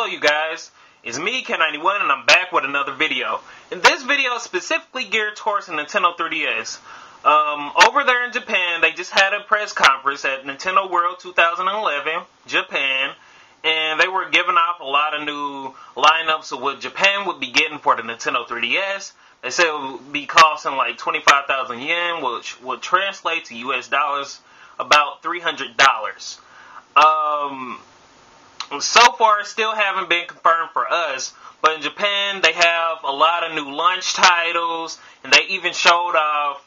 you guys, it's me, Ken91, and I'm back with another video. And this video is specifically geared towards the Nintendo 3DS. Over there in Japan, they just had a press conference at Nintendo World 2011, Japan, and they were giving off a lot of new lineups of what Japan would be getting for the Nintendo 3DS. They said it would be costing like 25,000 yen, which would translate to US dollars about $300. So far, still haven't been confirmed for us, but in Japan, they have a lot of new launch titles, and they even showed off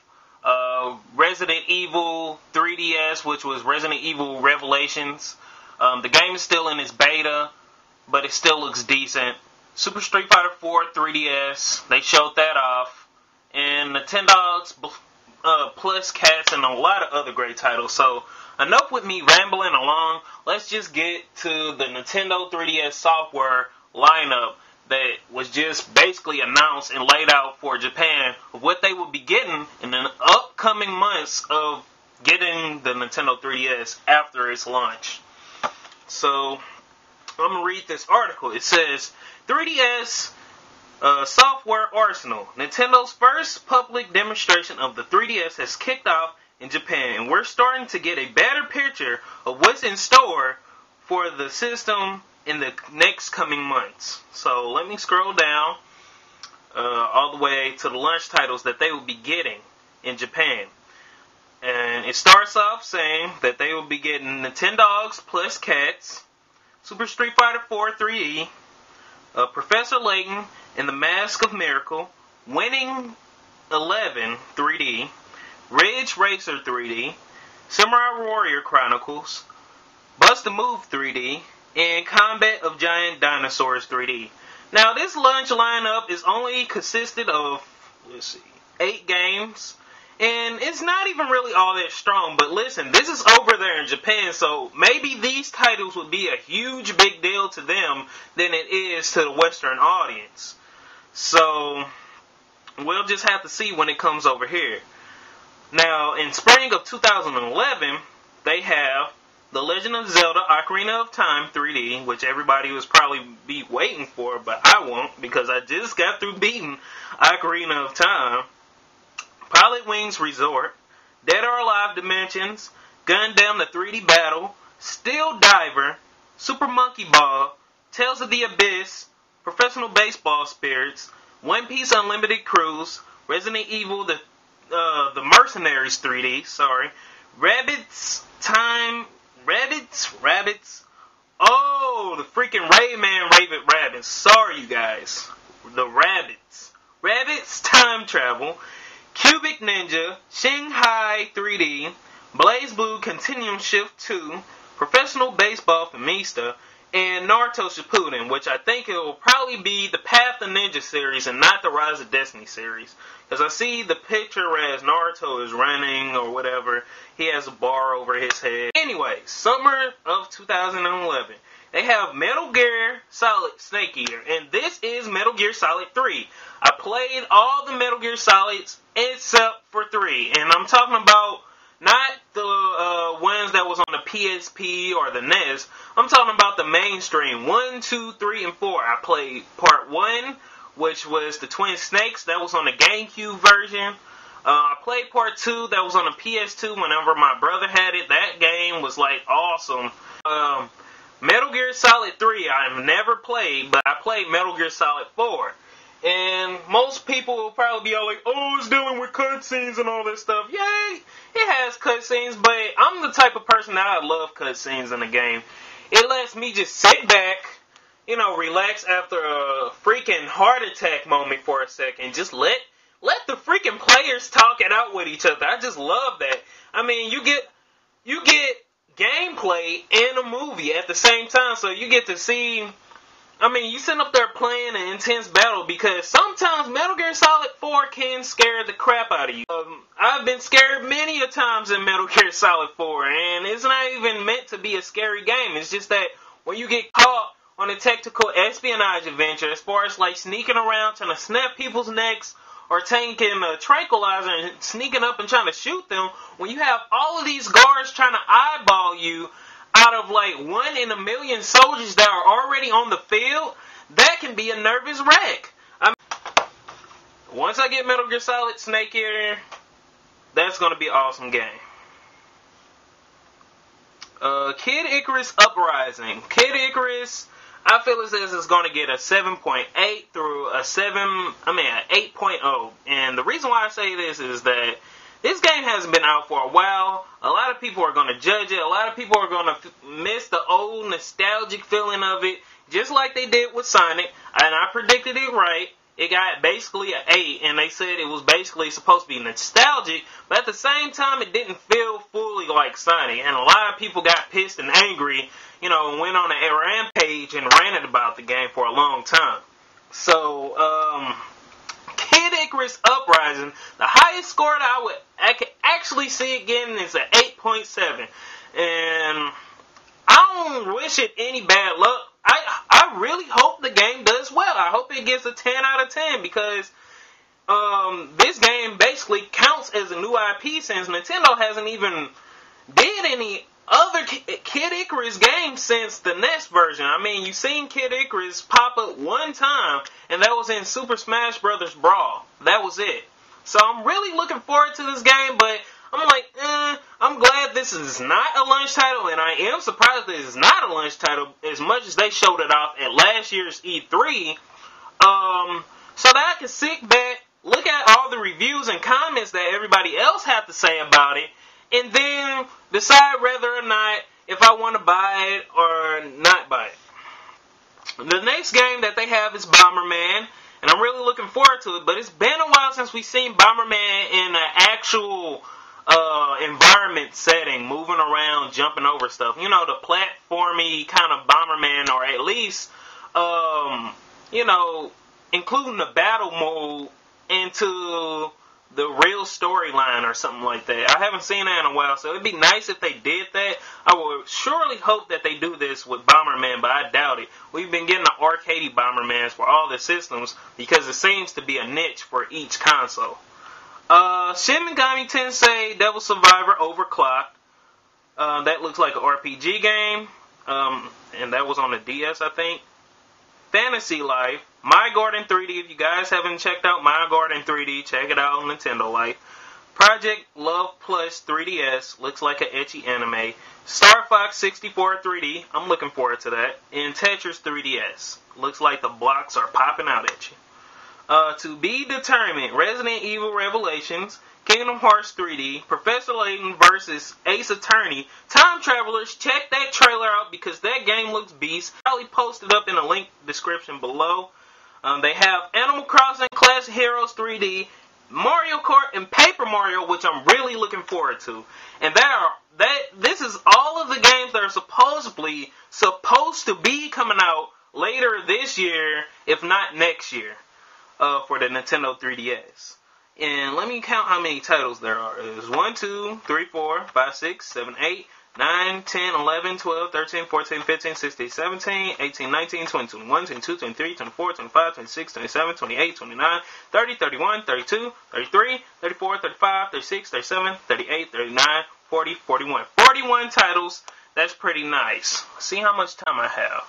Resident Evil 3DS, which was Resident Evil Revelations. The game is still in its beta, but it still looks decent. Super Street Fighter 4 3DS, they showed that off, and Nintendogs Plus Cats, and a lot of other great titles. So, enough with me rambling along. Let's just get to the Nintendo 3DS software lineup that was just basically announced and laid out for Japan of what they will be getting in the upcoming months of getting the Nintendo 3DS after its launch. So, I'm going to read this article. It says, 3DS Software Arsenal. Nintendo's first public demonstration of the 3DS has kicked off in Japan, and we're starting to get a better picture of what's in store for the system in the next coming months. So let me scroll down all the way to the launch titles that they will be getting in Japan. And it starts off saying that they will be getting Nintendogs Plus Cats, Super Street Fighter 4 3E, Professor Layton and the Mask of Miracle, Winning 11 3D, Ridge Racer 3D, Samurai Warrior Chronicles, Bust a Move 3D, and Combat of Giant Dinosaurs 3D. Now, this launch lineup is only consisted of, 8 games, and it's not even really all that strong. But listen, this is over there in Japan, so maybe these titles would be a huge big deal to them than it is to the Western audience. So, we'll just have to see when it comes over here. Now, in spring of 2011, they have The Legend of Zelda Ocarina of Time 3D, which everybody was probably be waiting for, but I won't, because I just got through beating Ocarina of Time. Pilot Wings Resort, Dead or Alive Dimensions, Gundam the 3D Battle, Steel Diver, Super Monkey Ball, Tales of the Abyss, Professional Baseball Spirits, One Piece Unlimited Cruise, Resident Evil the Mercenaries 3D, Rabbids, oh, the freaking Rayman Rabbids, sorry you guys, the Rabbids Time Travel, Cubic Ninja, Shanghai 3D, Blaze Blue Continuum Shift 2, Professional Baseball Famista, and Naruto Shippuden, which I think it will probably be the Path of Ninja series and not the Rise of Destiny series. Because I see the picture as Naruto is running or whatever. He has a bar over his head. Anyway, summer of 2011. They have Metal Gear Solid Snake Eater. And this is Metal Gear Solid 3. I played all the Metal Gear Solids except for 3. And I'm talking about not the ones that was on the PSP or the NES. I'm talking about the mainstream. 1, 2, 3, and 4. I played part 1, which was the Twin Snakes. That was on the GameCube version. I played part 2. That was on the PS2 whenever my brother had it. That game was like awesome. Metal Gear Solid 3 I've never played, but I played Metal Gear Solid 4. And most people will probably be all like, oh, it's dealing with cutscenes and all this stuff. Yay! It has cutscenes, but I'm the type of person that I love cutscenes in the game. It lets me just sit back, relax after a freaking heart attack moment for a second. Just let the freaking players talk it out with each other. I just love that. I mean, you get gameplay and a movie at the same time, so you get to see. You sit up there playing an intense battle, because sometimes Metal Gear Solid 4 can scare the crap out of you. I've been scared many a times in Metal Gear Solid 4, and it's not even meant to be a scary game. It's just that when you get caught on a tactical espionage adventure, as far as like sneaking around trying to snap people's necks, or taking a tranquilizer and sneaking up and trying to shoot them, when you have all of these guards trying to eyeball you, out of like 1 in a million soldiers that are already on the field, that can be a nervous wreck. Once I get Metal Gear Solid Snake here, that's going to be an awesome game. Kid Icarus Uprising. Kid Icarus, I feel as this is going to get a 7.8 through an 8.0. And the reason why I say this is that this game hasn't been out for a while. A lot of people are going to judge it. A lot of people are going to miss the old nostalgic feeling of it, just like they did with Sonic. And I predicted it right. It got basically an 8, and they said it was basically supposed to be nostalgic, but at the same time, it didn't feel fully like Sonic. And a lot of people got pissed and angry, and went on a rampage and ranted about the game for a long time. So, Kid Icarus Uprising, the highest score that I could actually see it getting is an 8.7. And I don't wish it any bad luck. I really hope the game does well. I hope it gets a 10 out of 10 because this game basically counts as a new IP since Nintendo hasn't even did any other Kid Icarus games since the NES version. I mean, you've seen Kid Icarus pop up one time, and that was in Super Smash Bros. Brawl. That was it. So I'm really looking forward to this game, but I'm like, I'm glad this is not a launch title, and I am surprised that it's not a launch title as much as they showed it off at last year's E3. So that I can sit back, look at all the reviews and comments that everybody else had to say about it, and then decide whether or not if I want to buy it or not buy it. The next game that they have is Bomberman, and I'm really looking forward to it, but it's been a while since we've seen Bomberman in an actual environment setting, moving around, jumping over stuff. The platformy kind of Bomberman, or at least, including the battle mode into the real storyline or something like that. I haven't seen that in a while, so it'd be nice if they did that. I would surely hope that they do this with Bomberman, but I doubt it. We've been getting the arcadey Bombermans for all the systems because it seems to be a niche for each console. Shin Megami Tensei Devil Survivor Overclocked. That looks like an RPG game. And that was on the DS, I think. Fantasy Life. My Garden 3D. If you guys haven't checked out My Garden 3D, check it out on Nintendo Life. Project Love Plus 3DS. Looks like an ecchi anime. Star Fox 64 3D. I'm looking forward to that. And Tetris 3DS. Looks like the blocks are popping out at you. To be determined, Resident Evil Revelations, Kingdom Hearts 3D, Professor Layton vs. Ace Attorney, Time Travelers. Check that trailer out because that game looks beast. I'll post it up in the link description below. They have Animal Crossing Classic Heroes 3D, Mario Kart, and Paper Mario, which I'm really looking forward to. And this is all of the games that are supposed to be coming out later this year, if not next year. For the Nintendo 3DS. And let me count how many titles there are. There's 1, 2, 3, 4, 5, 6, 7, 8, 9, 10, 11, 12, 13, 14, 15, 16, 17, 18, 19, 20, 21, 22, 23, 24, 25, 26, 27, 28, 29, 30, 31, 32, 33, 34, 35, 36, 37, 38, 39, 40, 41. 41 titles. That's pretty nice. See how much time I have.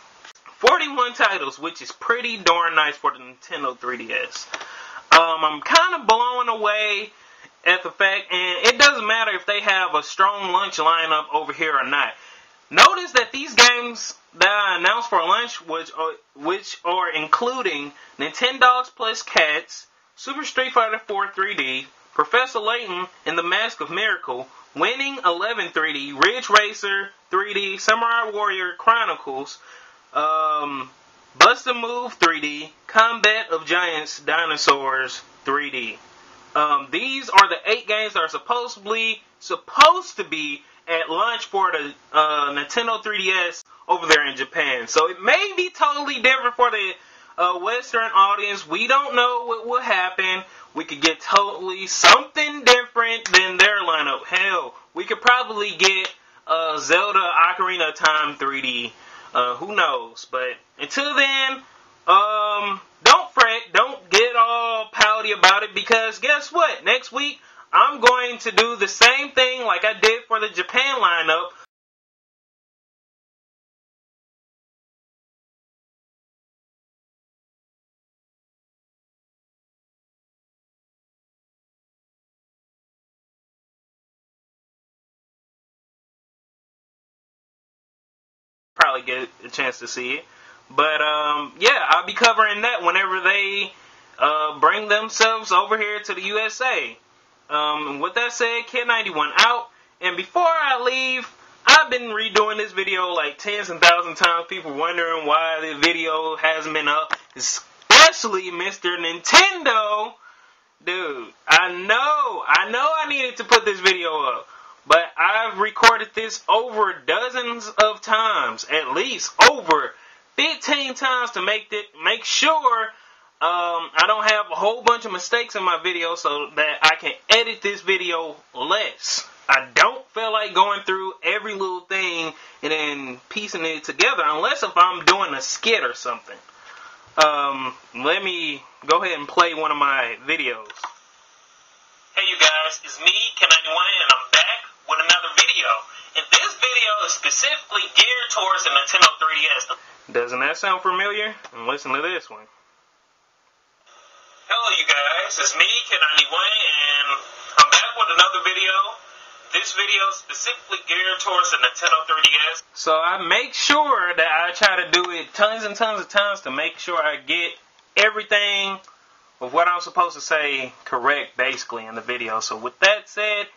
41 titles, which is pretty darn nice for the Nintendo 3DS. I'm kind of blown away at the fact, and it doesn't matter if they have a strong launch lineup over here or not. Notice that these games that I announced for launch, which are including Nintendogs Plus Cats, Super Street Fighter 4 3D, Professor Layton and the Mask of Miracle, Winning 11 3D, Ridge Racer 3D, Samurai Warrior Chronicles, Bust a Move 3D, Combat of Giants Dinosaurs 3D. These are the 8 games that are supposed to be at launch for the Nintendo 3DS over there in Japan. So it may be totally different for the Western audience. We don't know what will happen. We could get totally something different than their lineup. Hell, we could probably get Zelda Ocarina of Time 3D. Who knows? But until then, don't fret. Don't get all pouty about it because guess what? Next week, I'm going to do the same thing like I did for the Japan lineup. probably get a chance to see it. But yeah, I'll be covering that whenever they bring themselves over here to the USA. With that said, Kid91 out. And before I leave, I've been redoing this video like tens and thousands of times. People wondering why the video hasn't been up, especially Mr. Nintendo. Dude, I know I needed to put this video up, but I've recorded this over dozens of times, at least over 15 times to make sure I don't have a whole bunch of mistakes in my video so that I can edit this video less. I don't feel like going through every little thing and then piecing it together unless if I'm doing a skit or something. Let me go ahead and play one of my videos. Hey you guys, it's me, Kid91, and I'm back with another video. And this video is specifically geared towards the Nintendo 3DS. Doesn't that sound familiar? And listen to this one. Hello you guys, it's me, Kid91, and I'm back with another video. This video is specifically geared towards the Nintendo 3DS. So I make sure that I try to do it tons and tons of times to make sure I get everything of what I'm supposed to say correct, basically, in the video. So with that said,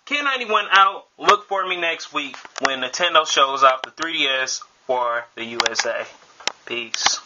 Kid91 out. Look for me next week when Nintendo shows off the 3DS for the USA. Peace.